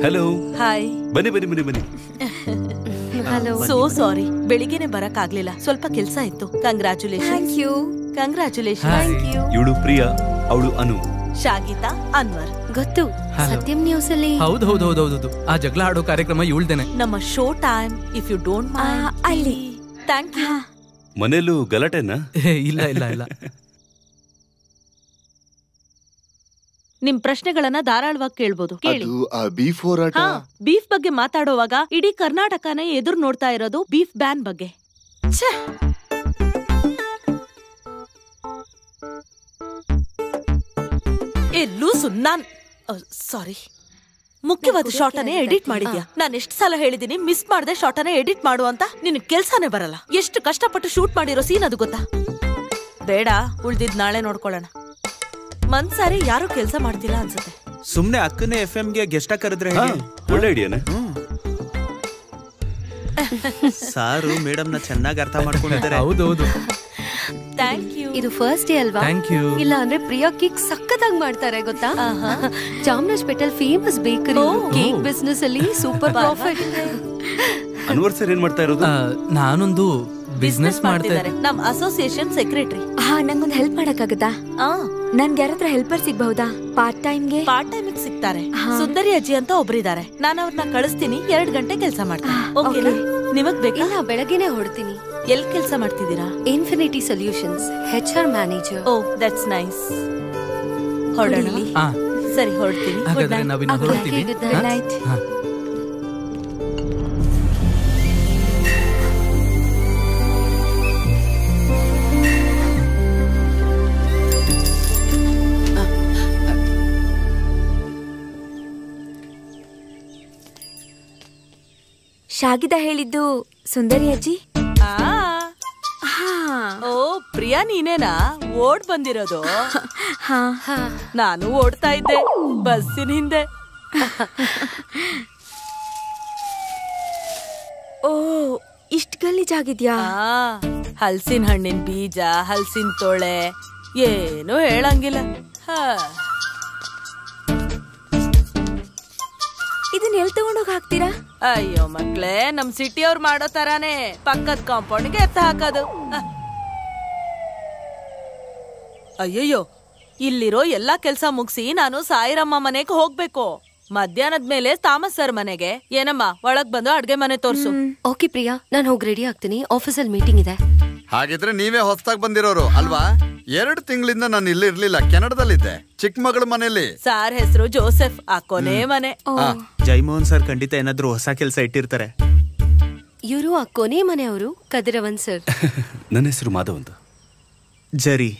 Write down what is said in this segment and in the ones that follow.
Hello. Hi. ಬನ್ನಿ ಬನ್ನಿ ಬನ್ನಿ ಬನ್ನಿ. ಹಲೋ. ಸೋ ಸಾರಿ, ಬೆಳಿಗ್ಗೆನೆ ಬರಕ್ ಆಗ್ಲಿಲ್ಲ, ಸ್ವಲ್ಪ ಕೆಲ್ಸ ಇತ್ತು. Congratulation. Thank you. Congratulation. Thank you. ಇವಳು ಪ್ರಿಯಾ, ಅವಳು ಅನು. ಶಾಗಿತಾ, ಅನ್ವರ್. ಗೊತ್ತು, ಸತ್ಯಂ ನ್ಯೂಸ್ ಅಲ್ಲಿ. ಹೌದು ಆ ಜಗಳ ಆಡೋ ಕಾರ್ಯಕ್ರಮ ಇವಳ್ದೇನೆ. ನಮ್ಮ show time, if you don't mind. ಅಲ್ಲಿ. Thank you. ಮನೆಯಲ್ಲೂ ಗಲಾಟೆನಾ? ಇಲ್ಲ. ನಿಮ್ ಪ್ರಶ್ನೆಗಳನ್ನ ಧಾರಾಳವಾಗಿ ಕೇಳ್ಬೋದು, ಕೇಳಿ. ಬೀಫ್ ಹೋರಾಟ. ಬೀಫ್ ಬಗ್ಗೆ ಮಾತಾಡುವಾಗ ಇಡೀ ಕರ್ನಾಟಕನೇ ಎದುರು ನೋಡ್ತಾ ಇರೋದು ಬೀಫ್ ಬ್ಯಾನ್ ಬಗ್ಗೆ. ಎಲ್ಲೂ ಸುನ್ನಾನ್ ಸಾರಿ, ಮುಖ್ಯವಾದ ಶಾರ್ಟನೇ ಎಡಿಟ್ ಮಾಡಿದ್ಯಾ. ನಾನು ಎಷ್ಟು ಸಲ ಹೇಳಿದೀನಿ ಮಿಸ್ ಮಾಡದೆ ಶಾರ್ಟನೇ ಎಡಿಟ್ ಮಾಡು ಅಂತ. ನಿನ್ ಕೆಲ್ಸಾನೇ ಬರಲ್ಲ. ಎಷ್ಟು ಕಷ್ಟಪಟ್ಟು ಶೂಟ್ ಮಾಡಿರೋ ಸೀನ್ ಅದು ಗೊತ್ತಾ? ಬೇಡ, ಉಳ್ದಿದ್ ನಾಳೆ ನೋಡ್ಕೊಳ್ಳೋಣ. ಮನ್ಸಾರಿ ಯಾರು ಕೆಲ್ಸ ಮಾಡ್ತಿಲ್ಲ ಅನ್ಸುತ್ತೆ. ಸುಮ್ನೆ ಅಕ್ಕನೇ FM ಗೆ ಗೆಸ್ಟ್ ಕರೆದ್ರೆ ಒಳ್ಳೆ ಐಡಿಯಾನೆ. ಸಾರು ಮೇಡಮ್ ನ ಚೆನ್ನಾಗಿ ಅರ್ಥ ಮಾಡ್ಕೊಂಡಿದ್ದಾರೆ. ಹೌದೌದು. Thank you. ಇದು ಫಸ್ಟ್ ಡೇ ಅಲ್ವಾ? Thank you. ಇಲ್ಲ ಅಂದ್ರೆ ಪ್ರಿಯಾ ಕೇಕ್ ಸಕ್ಕತ್ತಾಗಿ ಮಾಡ್ತಾರೆ ಗೊತ್ತಾ? ಚಾಮರಾಜಪೇಟೆಲ್ ಫೇಮಸ್ ಬೇಕರಿ, ಕೇಕ್ ಬಿಸ್ನೆಸ್ ಅಲ್ಲಿ ಸೂಪರ್ ಪ್ರಾಫಿಟ್. ಅನ್ವರ್ ಸರ್ ಏನ್ ಮಾಡ್ತಾ ಇರೋದು? ನಾನೊಂದು ಬಿಸ್ನೆಸ್ ಮಾಡ್ತಿದ್ದಾರೆ. ನಮ್ ಅಸೋಸಿಯೇಷನ್ ಸೆಕ್ರೆಟರಿ. ನಂಗೊಂದು ಹೆಲ್ಪ್ ಮಾಡಕ್ಕಾಗತ್ತಾ? ನನ್ಗೆ ಯಾರತ್ರ ಹೆಲ್ಪರ್ ಸಿಗ್ಬಹುದಾ? ಪಾರ್ಟ್ ಟೈಮ್ ಸಿಗ್ತಾರೆ. ಸುಂದರಿ ಅಜ್ಜಿ ಅಂತ ಒಬ್ರಿದ್ದಾರೆ. ನಾನು ಅವ್ರನ್ನ ಕಳಿಸ್ತೀನಿ. 2 ಗಂಟೆ ಕೆಲಸ ಮಾಡ್ತೀನಿ. ಓಕೆನಾ? ನಿಮಗ್ ಬೇಕಾ? ಬೆಳಗ್ಗೆನೆ ಹೊಡ್ತೀನಿ. ಎಲ್ಲಿ ಕೆಲಸ ಮಾಡ್ತಿದ್ದೀರಾ? Infinity Solutions, HR manager. Oh, that's nice. ಹೊರಡೋಣ. ಸರಿ, ಹೊರಡ್ತೀನಿ. ಹಾಗಾದ್ರೆ ನಾವಿನ್ನು ಹೊರಡ್ತೀವಿ. Good night. ಶಾಗಿದಾ ಹೇಳಿದ್ದು ಸುಂದರಿ ಅಜ್ಜಿ. ಓ, ಪ್ರಿಯಾ ನೀನೇನಾ ಓಡ್ ಬಂದಿರೋದು? ನಾನು ಓಡ್ತಾ ಇದ್ದೆ ಬಸ್ಸಿನ ಹಿಂದೆ. ಓ, ಇಷ್ಟ್ ಗಲೀಜಾಗಿದ್ಯಾ? ಹಲ್ಸಿನ ಹಣ್ಣಿನ ಬೀಜ, ಹಲ್ಸಿನ ತೊಳೆ, ಏನು ಹೇಳಂಗಿಲ್ಲ. ಇದನ್ನ ಎಲ್ಲಿ ತಗೊಂಡೋಗಿ ಹಾಕ್ತೀರಾ? ಅಯ್ಯೋ ಮಕ್ಳೇ, ನಮ್ ಸಿಟಿ ಅವ್ರು ಮಾಡೋ ತರಾನೇ ಪಕ್ಕದ ಕಾಂಪೌಂಡ್ಗೆ ಎತ್ತ ಹಾಕೋದು. ಅಯ್ಯಯ್ಯೋ, ಇಲ್ಲಿರೋ ಎಲ್ಲಾ ಕೆಲ್ಸ ಮುಗಿಸಿ ನಾನು ಸಾಯಿರಮ್ಮ ಮನೆಗೆ ಹೋಗ್ಬೇಕು. ಮಧ್ಯಾಹ್ನದ ಮೇಲೆ ತಾಮಸ್ ಸರ್ ಮನೆಗೆ. ಏನಮ್ಮ, ಒಳಗ್ ಬಂದು ಅಡ್ಗೆ ಮನೆ ತೋರ್ಸು. ಓಕೆ ಪ್ರಿಯಾ, ನಾನು ಹೋಗಿ ರೆಡಿ ಆಗ್ತೀನಿ. ಆಫೀಸಲ್ಲಿ ಮೀಟಿಂಗ್ ಇದೆ. ಹಾಗಿದ್ರೆ ನೀವೇ ಹೊಸದಾಗಿ ಬಂದಿರೋರು ಅಲ್ವಾ? 2 ತಿಂಗಳಿಂದ ನಾನು ಇಲ್ಲಿ ಇರ್ಲಿಲ್ಲ, ಕೆನಡಾದಲ್ಲಿದ್ದೆ, ಚಿಕ್ಕ ಮಗಳ ಮನೆಯಲ್ಲಿ. ಸಾರ್ ಹೆಸರು ಜೋಸೆಫ್, ಆ ಕೊನೆ ಮನೆ. ಜೈಮೋಹನ್ ಸರ್ ಖಂಡಿತ ಏನಾದ್ರೂ ಹೊಸ ಕೆಲಸ ಇಟ್ಟಿರ್ತಾರೆ. ಇವರು ಆ ಕೊನೆ ಮನೆಯವರು, ಕದಿರವನ್ ಸರ್. ನನ್ನ ಹೆಸರು ಮಾಧವ್ ಅಂತ. ಜರಿ.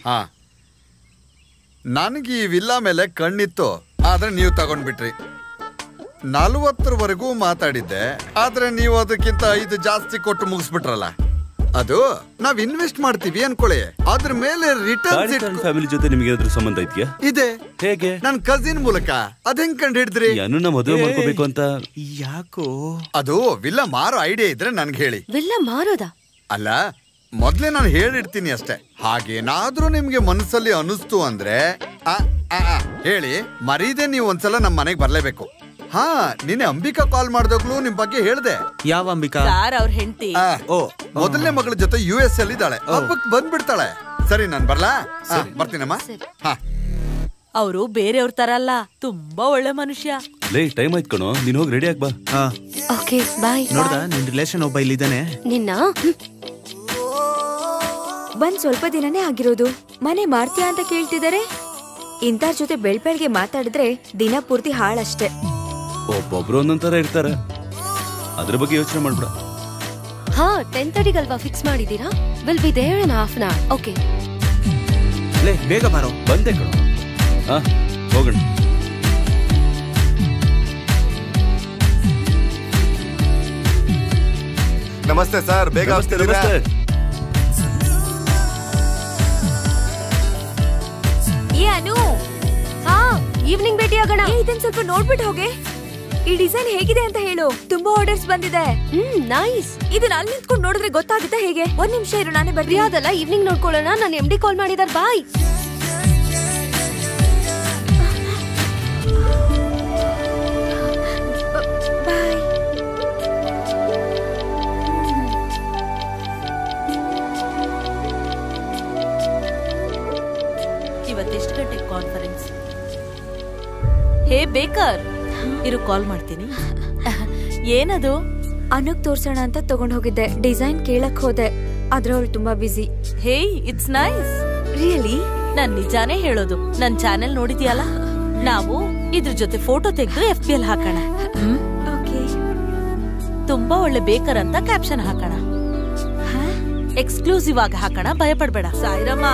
ನನಗೆ ಈ ವಿಲ್ಲಾ ಮೇಲೆ ಕಣ್ಣಿತ್ತು, ಆದ್ರೆ ನೀವು ತಗೊಂಡ್ಬಿಟ್ರಿ. 40ವರೆಗೂ ಮಾತಾಡಿದ್ದೆ, ಆದ್ರೆ ನೀವು ಅದಕ್ಕಿಂತ 5 ಜಾಸ್ತಿ ಕೊಟ್ಟು ಮುಗಿಸ್ಬಿಟ್ರಲ್ಲ. ಅದು ನಾವ್ ಇನ್ವೆಸ್ಟ್ ಮಾಡ್ತೀವಿ ಅನ್ಕೊಳ್ಳಿ, ಅದ್ರ ಮೇಲೆ ರಿಟರ್ನ್. ಫ್ಯಾಮಿಲಿ ಜೊತೆ ನಿಮ್ಗೆ ಏನಾದ್ರೂ ಸಂಬಂಧ ಇದೆಯಾ? ಇದೆ. ಹೇಗೆ? ನನ್ ಕಸಿನ್ ಮೂಲಕ. ಅದ್ ಹೆಂಗ್ ಕಂಡು ಹಿಡಿದ್ರಿ? ಅನುನ ಮದುವೆ ಮಾಡ್ಕೋಬೇಕು ಅಂತ. ಯಾಕೋ? ಅದು ವಿಲ್ಲಾ ಮಾರೋ ಐಡಿಯಾ ಇದ್ರೆ ನನ್ಗೆ ಹೇಳಿ. ವಿಲ್ಲಾ ಮಾರೋದಾ? ಅಲ್ಲ, ಮೊದ್ಲೇ ನಾನು ಹೇಳಿಡ್ತೀನಿ ಅಷ್ಟೇ. ಹಾಗೇನಾದ್ರೂ ನಿಮ್ಗೆ ಮನಸ್ಸಲ್ಲಿ ಅನಿಸ್ತು ಅಂದ್ರೆ ಹೇಳಿ, ಮರೀದೆ ನೀವು ಒಂದ್ಸಲ ನಮ್ ಮನೆಗ್ ಬರ್ಲೇಬೇಕು. ನಿನ್ನೆ ಅಂಬಿಕಾ ಕಾಲ್ ಮಾಡ್ದಾಗ್ಲೂ ನಿಮ್ ಬಗ್ಗೆ ಹೇಳ್ದೆ. ಯಾವ ಅಂಬಿಕಾ? ಸಾರ್ ಅವ್ರ ಹೆಂಡತಿ. ಓ, ಮೊದಲನೇ ಮಗಳ ಜೊತೆ US ಅಲ್ಲಿ ಇದ್ದಾಳೆ. ಹಬ್ಬಕ್ಕೆ ಬಂದ್ಬಿಡ್ತಾಳೆ. ಸರಿ, ನಾನ್ ಬರ್ಲಾ? ಬರ್ತೀನಮ್ಮ. ಅವರು ಬೇರೆಯವ್ರ ತರ ಅಲ್ಲ, ತುಂಬಾ ಒಳ್ಳೆ ಮನುಷ್ಯ. ಲೇ, ಟೈಮ್ ಆಯ್ತು ಕಣೋ, ನೀನ್ ಹೋಗಿ ರೆಡಿ ಆಗ್ಬಾ. ಓಕೆ, ಬಾಯ್. ನೋಡ್ದ, ನಿನ್ ರಿಲೇಷನ್ ಒಬ್ಬ ಇಲ್ಲಿದ್ದಾನೆ. ನಿನ್ನ ಬಂದ್ ಸ್ವಲ್ಪ ದಿನನೇ ಆಗಿರೋದು, ಮನೆ ಮಾರ್ತೀಯಾ ಅಂತ ಕೇಳ್ತಿದ್ದಾರೆ. ಇಂತರ ಜೊತೆ ಬೆಳ್ಬೆಳ್ಗೆ ಮಾತಾಡಿದ್ರೆ ದಿನ ಪೂರ್ತಿ ಹಾಳಷ್ಟೇ. ಒಬ್ಬೊಬ್ರು ಒಂದೊಂದರ ಇರ್ತಾರೆ, ಅದ್ರ ಬಗ್ಗೆ ಯೋಚನೆ ಮಾಡ್ಬಿಡ. 10:30 ಅಲ್ವಾ ಫಿಕ್ಸ್ ಮಾಡಿದೀರಾ? Will be there in half an hour. Okay, ಲೇ ಬೇಗ ಬಾರೋ. ಬಂದೆ ಕಣೋ. ಹೋಗೋಣ. ನಮಸ್ತೆ ಸರ್, ಬೇಗ ಆಗ್ತಿದ್ದೀರಾ? ಅನು, ಈವ್ನಿಂಗ್ ಭೇಟಿ ಆಗೋಣ. ಇದನ್ ಸ್ವಲ್ಪ ನೋಡ್ಬಿಟ್ಟು ಹೋಗೆ. ಈ ಡಿಸೈನ್ ಹೇಗಿದೆ ಅಂತ ಹೇಳು. ತುಂಬಾ ಆರ್ಡರ್ಸ್ ಬಂದಿದೆ. ನೈಸ್. ಇದನ್ನ ಅಲ್ಲಿ ನಿಂತ್ಕೊಂಡು ನೋಡಿದ್ರೆ ಗೊತ್ತಾಗುತ್ತೆ ಹೇಗೆ? 1 ನಿಮಿಷ ಇರು, ನಾನೇ ಬರ್ತೀನಿ. ಅದಲ್ಲ, ಈವ್ನಿಂಗ್ ನೋಡ್ಕೊಳ್ಳೋಣ. ನಾನು MD ಕಾಲ್ ಮಾಡಿದಾರೆ. ಬಾಯ್. ಹೇ ಬೇಕರ್, ಇರು ಕಾಲ್ ಮಾಡ್ತೀನಿ. ಏನದು? ಅನುಗ್ ತೋರ್ಸೋಣ ಅಂತ ತಗೊಂಡ್ ಹೋಗಿದ್ದೆ. ಡಿಸೈನ್ ಕೇಳಕ್ ಹೋದೆ, ಆದ್ರೆ ಅವಳು ತುಂಬಾ ಬಿಸಿ. ಹೇ, ಇಟ್ಸ್ ನೈಸ್. ರಿಯಲಿ? ನಾನ್ ನಿಜಾನೇ ಹೇಳೋದು. ನನ್ ಚಾನೆಲ್ ನೋಡಿದ್ಯಲ್ಲ, ನಾವು ಇದ್ರ ಜೊತೆ ಫೋಟೋ ತೆಗೆದು FB ಅಲ್ಲಿ ಹಾಕೋಣ. ಓಕೆ. ತುಂಬಾ ಒಳ್ಳೆ ಬೇಕರ್ ಅಂತ ಕ್ಯಾಪ್ಷನ್ ಹಾಕೋಣ. ಎಕ್ಸ್ಕ್ಲೂಸಿವ್ ಆಗಿ ಹಾಕೋಣ, ಭಯಪಡ್ಬೇಡ. ಸಾಯಿರಮ್ಮ,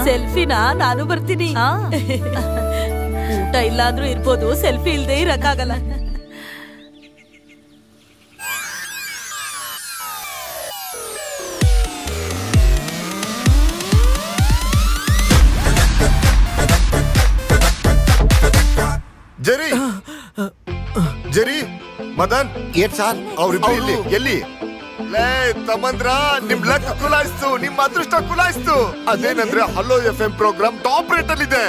ಸೆಲ್ಫಿನ ನಾನು ಬರ್ತೀನಿ. ಊಟ ಇಲ್ಲಾದ್ರೂ ಇರ್ಬೋದು, ಸೆಲ್ಫಿ ಇಲ್ದೇ ಇರಕ್ಕಾಗಲ್ಲ. ಜರಿ ಜರಿ ಮದನ್ ಏನ್ ಸಾರ್ ಅವ್ರಿಬ್ರು ಇಲ್ಲಿ ಎಲ್ಲಿ? ಲೇ ತಮ್ಮಂದ್ರ, ನಿಮ್ ಲಕ್ ಕುಲಾಯಿಸ್ತು, ನಿಮ್ ಅದೃಷ್ಟ ಕುಲಾಯಿಸ್ತು. ಅದೇನಂದ್ರೆ hello FM program top rate ಅಲ್ಲಿ ಇದೆ.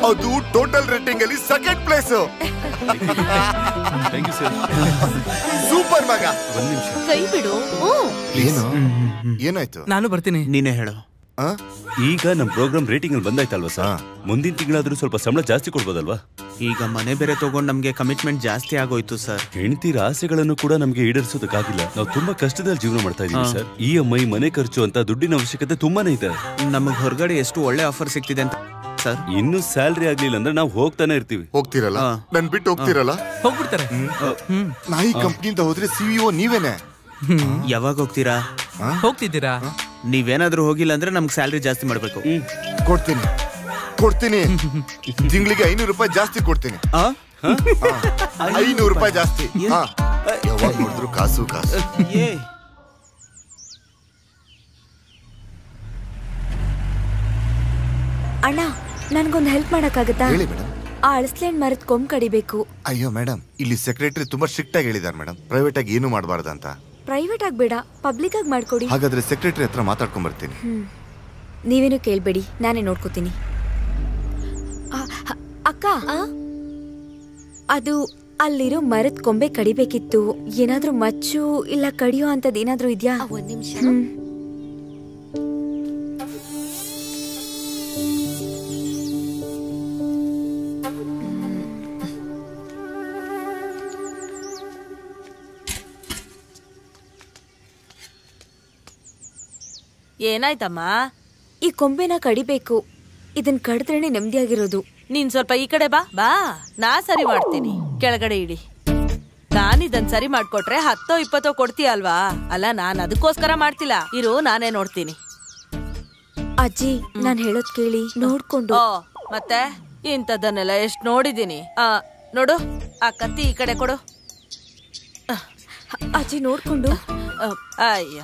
ಅದು ಟೋಟಲ್ ರೇಟಿಂಗ್ ಅಲ್ಲಿ second place. Thank you sir. Super ಮಗ. ಒಂದ್ ನಿಮಿಷ. ಕೈ ಬಿಡು. ಏನು ಏನಾಯ್ತು? ನಾನು ಬರ್ತೀನಿ. ನೀನೇ ಹೇಳು. ಈಗ ನಮ್ ಪ್ರೋಗ್ರಾಮ್ ರೇಟಿಂಗ್ ಅಲ್ಲಿ ಬಂದಾಯ್ತಲ್ವಾ ಸರ್? ಮುಂದಿನ ತಿಂಗಳಾದ್ರೂ ಸ್ವಲ್ಪ ಸಂಬಳ ಜಾಸ್ತಿ ಕೊಡ್ಬೋದಲ್ವಾ? ಈಗ ಮನೆ ಬೇರೆ ತಗೊಂಡ್ ನಮ್ಗೆ ಕಮಿಟ್ಮೆಂಟ್ ಜಾಸ್ತಿ ಆಗೋಯ್ತು ಸರ್. ಹೆಂಡತಿರ ಆಸೆಗಳನ್ನು ಕೂಡ ನಮ್ಗೆ ಈಡೇರಿಸೋದಕ್ಕಾಗಿಲ್ಲ. ನಾವು ತುಂಬಾ ಕಷ್ಟದಲ್ಲಿ ಜೀವನ ಮಾಡ್ತಾ ಇದೀವಿ ಸರ್. EMI, ಮನೆ ಖರ್ಚು ಅಂತ ದುಡ್ಡಿನ ಅವಶ್ಯಕತೆ ತುಂಬಾನೇ ಇದೆ. ನಮಗ್ ಹೊರಗಡೆ ಎಷ್ಟು ಒಳ್ಳೆ ಆಫರ್ ಸಿಗ್ತಿದೆ ಅಂತ ಸರ್. ಇನ್ನು ಸ್ಯಾಲ್ರಿ ಆಗ್ಲಿಲ್ಲ ಅಂದ್ರೆ ನಾವು ಹೋಗ್ತಾನೆ ಇರ್ತೀವಿ. ಹೋಗ್ತಿರಲ್ಲ? ನನ್ ಬಿಟ್ಟು ಹೋಗ್ತಿರಲ್ಲ? ಹೋಗ್ಬಿಡ್ತಾರೆ. ನಾಯಿ ಕಂಪ್ನಿಯಿಂದ ಹೋದ್ರೆ CEO ನೀವೇನೆ. ಯಾವಾಗ ಹೋಗ್ತೀರಾ? ಹೋಗ್ತಿದ್ದೀರಾ? ನೀವೇನಾದ್ರೂ ಹೋಗಿಲ್ಲ ಅಂದ್ರೆ ನಮ್ಗೆ ಸ್ಯಾಲ್ರಿ ಜಾಸ್ತಿ ಮಾಡ್ಬೇಕು. ಕೊಡ್ತೀನಿ ಕೊಡ್ತೀನಿ. ತಿಂಗಳಿಗೆ 500 ರೂಪಾಯಿ ಜಾಸ್ತಿ ಕೊಡ್ತೀನಿ. 500 ರೂಪಾಯಿ ಜಾಸ್ತಿ. ಯಾವಾಗ ನೋಡಿದ್ರು ಕಾಸು ಕಾಸು. ಅಣ್ಣ, ನನ್ಗೊಂದು ಹೆಲ್ಪ್ ಮಾಡಕ್ಕಾಗತ್ತಾ? ಹೇಳಿ ಮೇಡಮ್. ಆ ಅಳಸ್ಲೇನ್ ಮರದ ಕೊಂಬ್ ಕಡಿಬೇಕು. ಅಯ್ಯೋ ಮೇಡಮ್, ಇಲ್ಲಿ ಸೆಕ್ರೆಟರಿ ತುಂಬಾ ಸ್ಟ್ರಿಕ್ಟ್ ಆಗಿ ಹೇಳಿದಾರೆ ಮೇಡಮ್, ಪ್ರೈವೇಟ್ ಆಗಿ ಏನು ಮಾಡಬಾರ್ದಂತ. ಪ್ರೈವೇಟ್ ಆಗಿ ಬೇಡ, ಪಬ್ಲಿಕ್ ಆಗಿ ಮಾಡ್ಕೊಡಿ. ಹಾಗಾದ್ರೆ ಸೆಕ್ರೆಟರಿ ಹತ್ರ ಮಾತಾಡ್ಕೊಂಡ್ ಬರ್ತೀನಿ. ನೀವೇನು ಕೇಳ್ಬೇಡಿ, ನಾನೇ ನೋಡ್ಕೋತೀನಿ. ಅಕ್ಕ, ಅದು ಅಲ್ಲಿರೋ ಮರದ ಕೊಂಬೆ ಕಡಿಬೇಕಿತ್ತು. ಏನಾದ್ರೂ ಮಚ್ಚು ಇಲ್ಲ ಕಡಿಯೋ ಅಂತದ್ ಏನಾದ್ರೂ ಇದ್ಯಾ? ಒಂದ್ ನಿಮಿಷ. ಏನಾಯ್ತಮ್ಮ? ಈ ಕೊಂಬೆನ ಕಡಿಬೇಕು. ಇದನ್ ಕಡಿದ್ರೇನೆ ನೆಮ್ಮದಿಯಾಗಿರೋದು. ನೀನ್ ಸ್ವಲ್ಪ ಈ ಕಡೆ ಬಾ. ಬಾ, ನಾ ಸರಿ ಮಾಡ್ತೀನಿ. ಕೆಳಗಡೆ ಇಡಿ. ನಾನಿದನ್ ಸರಿ ಮಾಡ್ಕೊಟ್ರೆ 10-20 ಕೊಡ್ತೀಯ ಅಲ್ವಾ? ಅಲ್ಲ, ನಾನ್ ಅದಕ್ಕೋಸ್ಕರ ಮಾಡ್ತಿಲ್ಲ. ಇರು, ನಾನೇ ನೋಡ್ತೀನಿ. ಅಜ್ಜಿ, ನಾನ್ ಹೇಳೋದ್ ಕೇಳಿ, ನೋಡ್ಕೊಂಡು. ಮತ್ತೆ ಇಂಥದ್ದನ್ನೆಲ್ಲ ಎಷ್ಟ್ ನೋಡಿದೀನಿ. ನೋಡು, ಆ ಕತ್ತಿ ಈ ಕಡೆ ಕೊಡು. ಅಜ್ಜಿ, ನೋಡ್ಕೊಂಡು. ಅಯ್ಯ,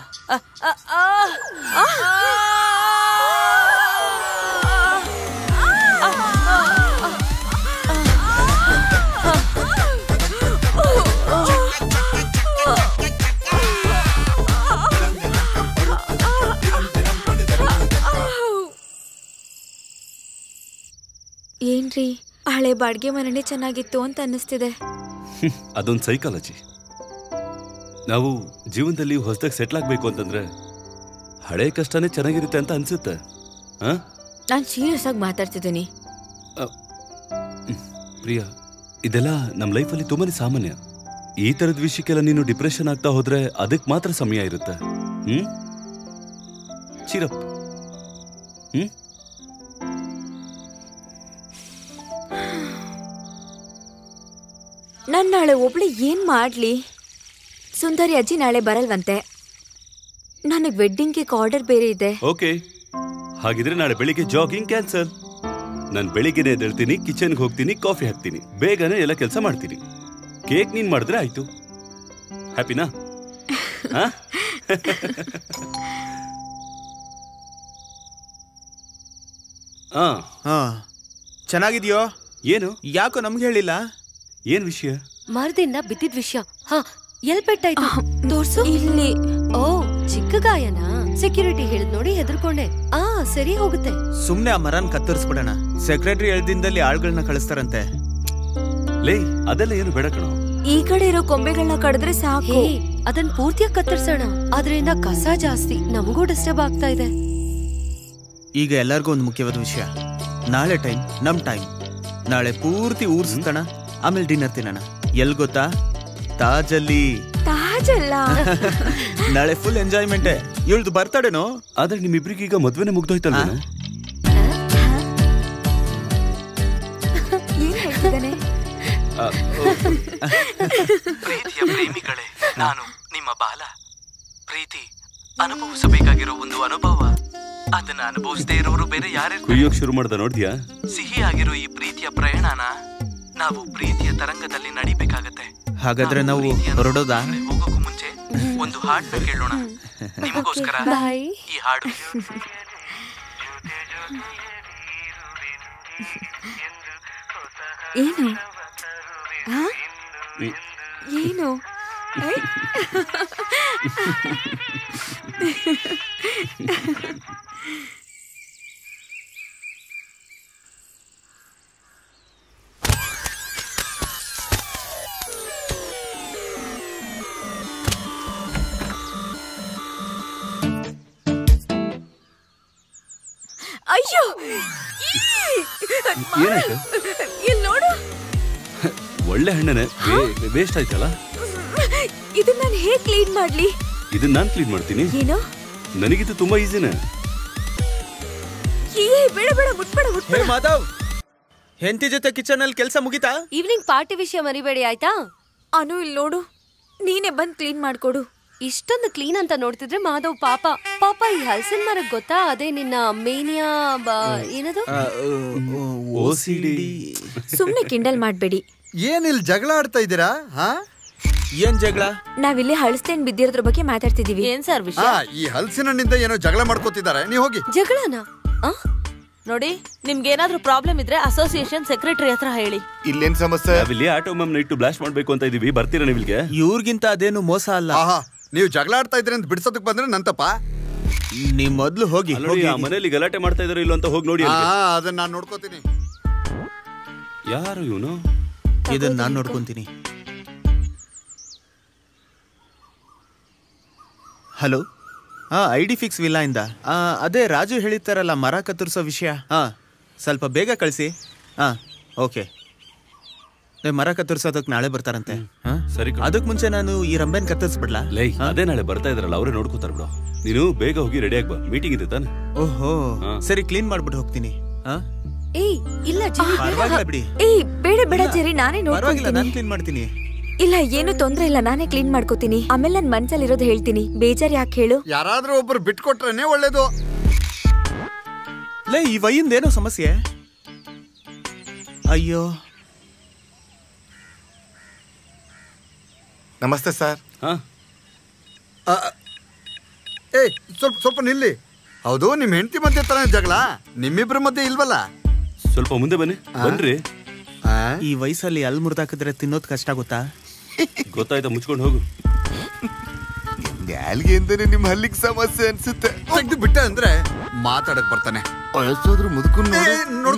ಏನ್ರಿ, ಹಳೆ ಬಾಡ್ಗೆ ಮನೆನೇ ಚೆನ್ನಾಗಿತ್ತು ಅಂತ ಅನ್ನಿಸ್ತಿದೆ. ಅದೊಂದು ಸೈಕಾಲಜಿ. ನಾವು ಜೀವನದಲ್ಲಿ ಹೊಸದಾಗಿ ಸೆಟ್ಲ್ ಆಗ್ಬೇಕು ಅಂತಂದ್ರೆ ಹಳೆ ಕಷ್ಟನೇ ಚೆನ್ನಾಗಿರುತ್ತೆ ಅಂತ ಅನ್ಸುತ್ತೆ. ನಾನ್ ಸೀರಿಯಸ್ ಆಗಿ ಮಾತಾಡ್ತಿದ್ದೀನಿ. ಪ್ರಿಯಾ, ಇದೆಲ್ಲ ನಮ್ಮ ಲೈಫಲ್ಲಿ ತುಂಬಾನೇ ಸಾಮಾನ್ಯ. ಈ ತರದ ವಿಷಯಕ್ಕೆಲ್ಲ ನೀನು ಡಿಪ್ರೆಷನ್ ಆಗ್ತಾ ಹೋದ್ರೆ ಅದಕ್ಕೆ ಮಾತ್ರ ಸಮಯ ಇರುತ್ತೆ. ಚಿರಪ್. ನಾನ್ ನಾಳೆ ಒಬ್ಳು ಏನ್ ಮಾಡ್ಲಿ? ಸುಂದರಿ ಅಜ್ಜಿ ನಾಳೆ ಬರಲ್ವಂತೆ. ನನಗ್ ವೆಡ್ಡಿಂಗ್ ಕೇಕ್ ಆರ್ಡರ್ ಬೇರೆ ಇದೆ. ಓಕೆ, ಹಾಗಿದ್ರೆ ನಾಳೆ ಬೆಳಿಗ್ಗೆ ಜಾಗಿಂಗ್ ಕ್ಯಾನ್ಸಲ್. ನಾನು ಬೆಳಿಗ್ಗೆನೆ ಎದ್ದೇಳ್ತೀನಿ, ಕಿಚನ್ಗೆ ಹೋಗ್ತೀನಿ, ಕಾಫಿ ಹಾಕ್ತೀನಿ, ಬೇಗನೆ ಎಲ್ಲ ಕೆಲಸ ಮಾಡ್ತೀನಿ. ಕೇಕ್ ನೀನ್ ಮಾಡಿದ್ರೆ ಆಯ್ತು. ಹ್ಯಾಪಿನಾ? ಚೆನ್ನಾಗಿದ್ಯೋ? ಏನು? ಯಾಕೋ ನಮ್ಗೆ ಹೇಳಿಲ್ಲ? ಏನ್ ವಿಷಯ? ಮರದಿಂದ ಬಿದ್ದಿದ್ ವಿಷಯ. ಎಲ್ ಪೆಟ್ಟಾಯ್ತು? ತೋರ್ಸು. ಇಲ್ಲಿ. ಓ, ಚಿಕ್ಕ ಗಾಯನಾ? ಸೆಕ್ಯೂರಿಟಿ ಹೇಳಿದ್ ನೋಡಿ ಹೆದರ್ಕೊಂಡೆ. ಸರಿ ಹೋಗುತ್ತೆ. ಸುಮ್ನೆ ಆ ಮರನ್ ಕತ್ತರಿಸ್ಬಿಡೋಣ. ಸೆಕ್ರೆಟರಿ ಹೇಳ್ದಿಂದಲ್ಲಿ ಆಳ್ಗಳನ್ನ ಕಳಿಸ್ತಾರಂತೆ. ಲೇ, ಅದೆಲ್ಲ ಏನು ಬೇಡ ಕಣೋ. ಈ ಕಡೆ ಇರೋ ಕೊಂಬೆಗಳನ್ನ ಕಡಿದ್ರೆ ಸಾಕು. ಅದನ್ ಪೂರ್ತಿಯಾಗಿ ಕತ್ತರಿಸೋಣ. ಅದರಿಂದ ಕಸ ಜಾಸ್ತಿ, ನಮಗೂ ಡಿಸ್ಟರ್ಬ್ ಆಗ್ತಾ ಇದೆ. ಈಗ ಎಲ್ಲರಿಗೂ ಒಂದು ಮುಖ್ಯವಾದ ವಿಷಯ. ನಾಳೆ ಟೈಮ್ ನಮ್ ಟೈಮ್. ನಾಳೆ ಪೂರ್ತಿ ಊರ್ ಸುತ್ತಣ, ಆಮೇಲೆ ಡಿನ್ನರ್ ತಿನ್ನೋಣ. ಎಲ್ ಗೊತ್ತಾ? ತಾಜಲ್ಲಿ. ತಾಜಲ್ಲ. ನಾಳೆ ಫುಲ್ ಎಂಜಾಯ್ಮೆಂಟೇ. ಇವಳ್ದು ಬರ್ತಡೇನೋ. ಆದ್ರೆ ನಿಮ್ಮಿಬ್ರಿಗೀಗ ಮದ್ವೆನೆ ಮುಗ್ದೋಯ್ತಲ್ವ? ಏನ್ ಹೇಳ್ತಿದ್ದಾನೆ? ಪ್ರೀತಿಯ ಪ್ರೇಮಿಗಳೇ, ನಾನು ನಿಮ್ಮ ಬಾಲ. ಪ್ರೀತಿ ಅನುಭವಿಸಬೇಕಾಗಿರೋ ಒಂದು ಅನುಭವ. ಅದನ್ನ ಅನುಭವಿಸದೇ ಇರೋರು ಬೇರೆ ಯಾರು? ಕುಯ್ಯೋಕ್ ಶುರು ಮಾಡ್ದ ನೋಡ್ದ್ಯಾ? ಸಿಹಿಯಾಗಿರೋ ಈ ಪ್ರೀತಿಯ ಪ್ರಯಾಣನ ನಾವು ಪ್ರೀತಿಯ ತರಂಗದಲ್ಲಿ ನಡಿಬೇಕಾಗತ್ತೆ. ಹಾಗಾದ್ರೆ ನಾವು ಹೊರಡೋದಾ? ಹೋಗೋಕು ಮುಂಚೆ ಒಂದು ಹಾಡನ್ನ ಕೇಳೋಣ. ನಿಮಗೋಸ್ಕರ ಈ ಹಾಡು. ಏನು ಏನು? ಅಯ್ಯೋ, ಏನಾಯ್ತು? ಇಲ್ಲಿ ನೋಡು. ಒಳ್ಳೆ ಹಣ್ಣನೆ ವೇಸ್ಟ್ ಆಯ್ತಲ್ಲ. ಇದನ್ನ ನಾನು ಹೇಗ್ ಕ್ಲೀನ್ ಮಾಡ್ಲಿ? ಇದನ್ನ ನಾನ್ ಕ್ಲೀನ್ ಮಾಡ್ತೀನಿ. ಏನು? ನನಗಿದು ತುಂಬಾ ಈಸಿನೇ. ಬೇಡ ಬೇಡ, ಮುಟ್ಬೇಡ ಮುಟ್ಬೇಡ. ಮಾಧವ್, ಹೆಂಡತಿ ಜೊತೆ ಕಿಚನ್ ಅಲ್ಲಿ ಕೆಲಸ ಮುಗಿತಾ? ಈವ್ನಿಂಗ್ ಪಾರ್ಟಿ ವಿಷಯ ಮರಿಬೇಡಿ ಆಯ್ತಾ? ಅನು, ಇಲ್ಲಿ ನೋಡು, ನೀನೇ ಬಂದ್ ಕ್ಲೀನ್ ಮಾಡ್ಕೊಡು. ಇಷ್ಟೊಂದು ಕ್ಲೀನ್ ಅಂತ ನೋಡ್ತಿದ್ರೆ ಮಾಧವ್ ಪಾಪ ಈ ಹಲಸಿನ ಮರಕ್ ಗೊತ್ತಾ? ಅದೇ ನಿನ್ನ ಮೇನಿಯಾ ಏನದು? OCD. ಸುಮ್ನೆ ಕಿಂಡಲ್ ಮಾಡ್ಬೇಡಿ. ಏನ್ ಇಲ್ಲಿ ಜಗಳ ಆಡ್ತಾ ಇದ್ದೀರಾ? ಏನ್ ಜಗಳ? ನಾವಿಲ್ಲಿ ಹಳಸ್ತೇನ್ ಬಿದ್ದಿರೋದ್ರ ಬಗ್ಗೆ ಮಾತಾಡ್ತಿದೀವಿ. ಏನ್ ಸರ್ ವಿಷಯ? ಈ ಹಲಸಿನ ಹಣ್ಣಿಂದ ಏನೋ ಜಗಳ ಮಾಡ್ಕೋತಿದ್ದಾರೆ. ನೀವ್ ಹೋಗಿ. ಜಗಳನಾ? ನೋಡಿ, ನಿಮ್ಗೆ ಏನಾದ್ರೂ ಪ್ರಾಬ್ಲಮ್ ಇದ್ರೆ ಅಸೋಸಿಯೇಷನ್ ಸೆಕ್ರೆಟರಿ ಹತ್ರ ಹೇಳಿ. ಇಲ್ಲೇನ್ ಸಮಸ್ಯೆ? ನಾವಿಲ್ಲಿ ಆಟೋ ಮ್ಯಾಮ್ ಇಟ್ಟು ಬ್ಲಾಸ್ಟ್ ಮಾಡ್ಬೇಕು ಅಂತ ಇದೀವಿ. ಬರ್ತೀರಾ ನೀವು ಇಲ್ಲಿಗೆ? ಇವ್ರಿಗಿಂತ ಅದೇನು ಮೋಸ ಅಲ್ಲ. ನೀವು ಜಗಳ ಆಡ್ತಾ ಇದ್ರಿ ಅಂತ ಬಿಡ್ಸೋದಕ್ ಬಂದ್ರೆ ನನ್ ನೀವ್ ಮೊದ್ಲು ಹೋಗಿ. ಆ ಮನೇಲಿ ಗಲಾಟೆ ಮಾಡ್ತಾ ಇದಾರೆ ಇಲ್ಲ ಅಂತ ಹೋಗಿ ನೋಡಿ. ಅದನ್ನ ನಾನ್ ನೋಡ್ಕೋತೀನಿ. ಯಾರು ಇವನು? ಇದನ್ನ ನಾನ್ ನೋಡ್ಕೊಂತೀನಿ. ಹಲೋ, ID ಫಿಕ್ಸ್ ವಿಲ್ಲಾ ಇಂದ. ಅದೇ ರಾಜು ಹೇಳಿರ್ತಾರಲ್ಲ ಮರ ಕತ್ತರಿಸೋ ವಿಷಯ. ಸ್ವಲ್ಪ ಬೇಗ ಕಳಿಸಿ. ಓಕೆ. ಮರ ಕತ್ತರಿಸೋದಕ್ಕೆ ನಾಳೆ ಬರ್ತಾರಂತೆ. ಸರಿ, ಅದಕ್ ಮುಂಚೆ ನಾನು ಈ ರಂಬೆನ್ ಕತ್ತರಿಸ್ಬಿಡ್ಲಾ? ಅದೇ ನಾಳೆ ಬರ್ತಾ ಇದ್ರಲ್ಲ, ಅವರೇ ನೋಡ್ಕೋತಾರ ಬಿಡು. ನೀನು ಬೇಗ ಹೋಗಿ ರೆಡಿ ಆಗ್ಬಾ, ಮೀಟಿಂಗ್ ಇದೆ ತಾನೆ. ಓಹೋ, ಸರಿ, ಕ್ಲೀನ್ ಮಾಡ್ಬಿಟ್ಟು ಹೋಗ್ತೀನಿ. ಇಲ್ಲ ಪರವಾಗಿಲ್ಲ ಬಿಡಿ. ಬೇಡ ಬೇಡ ಜೆರಿ, ನಾನೇ ಪರವಾಗಿಲ್ಲ, ನೋಡ್ಕೊತೀನಿ. ನಾನು ಕ್ಲೀನ್ ಮಾಡ್ತೀನಿ. ಇಲ್ಲ, ಏನು ತೊಂದ್ರೆ ಇಲ್ಲ, ನಾನೇ ಕ್ಲೀನ್ ಮಾಡ್ಕೋತೀನಿ. ಆಮೇಲೆ ನನ್ ಮನ್ಸಲ್ಲಿರೋದು ಹೇಳ್ತೀನಿ. ಬೇಜಾರ್ ಯಾಕೆ ಹೇಳು? ಯಾರಾದ್ರೂ ಒಬ್ರು ಬಿಟ್ಕೊಟ್ರೇನೆ ಒಳ್ಳೇದು. ಲೇ, ಈ ವೈಯಿಂದೇನೋ ಸಮಸ್ಯೆ. ಅಯ್ಯೋ. ನಮಸ್ತೆ ಸರ್. ಸ್ವಲ್ಪ ನಿಲ್ಲಿ. ಹೌದು, ನಿಮ್ ಹೆಂಡತಿ ಮಧ್ಯೆ ತರ ಜಗಳ ನಿಮ್ಮಿಬ್ರ ಮಧ್ಯೆ ಇಲ್ವಲ್ಲ? ಸ್ವಲ್ಪ ಮುಂದೆ ಬನ್ನಿ. ಬನ್ರಿ. ಈ ವಯಸ್ಸಲ್ಲಿ ಅಲ್ಲಿ ಮುರಿದಾಕಿದ್ರೆ ತಿನ್ನೋದ್ ಕಷ್ಟ ಗೊತ್ತಾ? ಗೊತ್ತಾಯ್ತಾ? ಮುಚ್ಕೊಂಡು ಹೋಗು. ನ್ಯಾಲ್ಗೆ ಅಂತಾನೆ ನಿಮ್ ಹಲ್ಲಿಗೆ ಸಮಸ್ಯೆ ಅನ್ಸುತ್ತೆ. ಬಿಟ್ಟ ಅಂದ್ರೆ ಮಾತಾಡಕ್ ಬರ್ತಾನೆ. ವಯಸ್ಸಾದ್ರೂ ಮುದುಕನ್ ನೋಡಿ